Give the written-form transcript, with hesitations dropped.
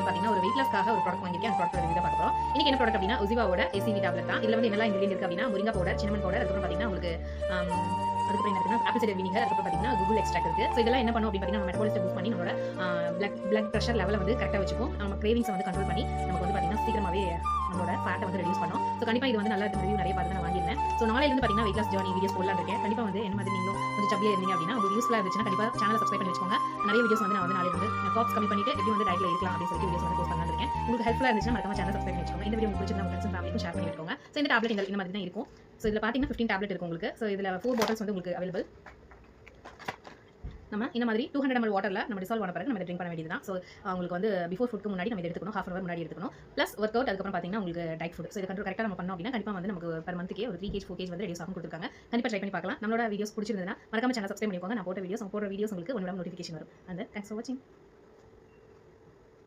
அப்படின்னு பார்த்தீங்கன்னா ஒரு வெயிட் லாஸ்க்காக ஒரு ப்ராடக்ட் வாங்கியிருக்கேன். அந்த ப்ராடக்ட் ரிவ்யூ தான் பார்க்க போறோம். இன்னைக்கு என்ன ப்ராடக்ட் அப்படின்னா உசிவாவோட ஏசிவி டேப்லெட் தான். இதுல வந்து என்னெல்லாம் இன்கிரியன்ட் இருக்கு அப்படின்னா முருங்கா பவுடர், சின்னமன் பவுடர், அதுக்கப்புறம் பார்த்தீங்கன்னா உங்களுக்கு அதுக்கப்புறம் என்ன இருக்குன்னா ஆப்பிள் சைடர் வினிகர், அதுக்கப்புறம் பார்த்தீங்கன்னா கூகுள் எக்ஸ்ட்ராக்ட் இருக்கு. ஸோ இதெல்லாம் என்ன பண்ணும் அப்படின்னு பார்த்தீங்கன்னா நம்ம மெட்டபாலிசத்தை பூஸ்ட் பண்ணி நம்மளோட பிளட் ப்ரெஷர் லெவலை வந்து கரெக்டாக வச்சுக்கும். நம்ம கிரேவிங்ஸை வந்து கண்ட்ரோல் பண்ணி நமக்கு வந்து பார்த்தீங்கன்னா சீக்கிரமாவே நம்மளோட ஃபேட்டை வந்து ரெடியூஸ் பண்ணும். ஸோ கண்டிப்பாக இது வந்து நல்லா இருக்கு. ரிவ்யூ நிறைய பார்த்து நான் வாங்கியிருந்தேன். ஸோ நாளையிலிருந்து பார்த்தீங்கன்னா வெயிட் லாஸ் ஜர்னி வீடியோஸ் போடலாம் இருக்கேன். கண்டிப்பாக வந்து என்ன மாதிரி நீங்களும் கொஞ்சம் சப்பியாக இருந்தீங்க அப்படின்னா உங்களுக்கு யூஸ்ஃபுல்லாக இருந்துச்சுன்னா கண்டிப்பாக சேனலை சப்ஸ்கிரைப் பண்ணி வச்சுக்கோங்க. நிறைய வீடியோஸ் வந்து நான் வந்து நாளையிலிருந்து காப்ஸ் கம்மி பண்ணிட்டு எப்படி வந்து டயட்ல இருக்கலாம் அப்படின்னு சொல்லி வீடியோஸ் வந்து போஸ்ட் பண்ணலாம் இருக்கேன். உங்களுக்கு ஹெல்ப்ஃபுல்லாக இருந்துச்சுன்னா மறக்காம சேனல் சப்ஸ்கிரைப் பண்ணி வச்சுக்கோங்க. இந்த வீடியோ உங்களுக்கு பிடிச்சிருந்தா உங்க ஃப்ரெண்ட்ஸ் அண்ட் ஃபேமிலிக்கும் ஷேர் பண்ணி விட்டுக்கோங்க. ஸோ இந்த டேப்லெட் இந்த மாதிரி தான் இருக்கும். ஸோ இதில் பார்த்தீங்கன்னா 15 டேப்லெட் இருக்கும் உங்களுக்கு. ஸோ இதில் 4 பாட்டில்ஸ் வந்து உங்களுக்கு அவைலபிள். நம்ம இந்த மாதிரி 200 ml வாட்டரில் நம்ம டிசால்வ் ஆன பிறகு நம்ம ட்ரிங்க் பண்ண வேண்டியது தான். ஸோ உங்களுக்கு வந்து பிஃபோர் ஃபுட்க்கு முன்னாடி நம்ம இதை எடுத்துக்கணும். ½ hour முன்னாடி எடுத்துக்கணும். ப்ளஸ் ஒர்க் அவுட் அதுக்கப்புறம் பார்த்தீங்கன்னா உங்களுக்கு டயட் ஃபுட். ஸோ இது கரெக்டாக நம்ம பண்ணோம் அப்படின்னா கண்டிப்பாக வந்து நமக்கு per மந்த்க்கே ஒரு 3 kg 4 kg வந்து ரெடியூஸ் ஆகும் கொடுத்துருக்காங்க. கண்டிப்பாக ட்ரை பண்ணி பார்க்கலாம். நம்மளோட வீடியோஸ் பிடிச்சிருந்ததுன்னா மறக்காம சேனல் சப்ஸ்கிரைப் பண்ணிக்கோங்க. நான் போட்ட வீடியோஸ் உங்களுக்கு ஒன்று நோட்டிஃபிகேஷன் வரும். அந்த தேங்க்ஸ் ஃபார் வாட்சிங்.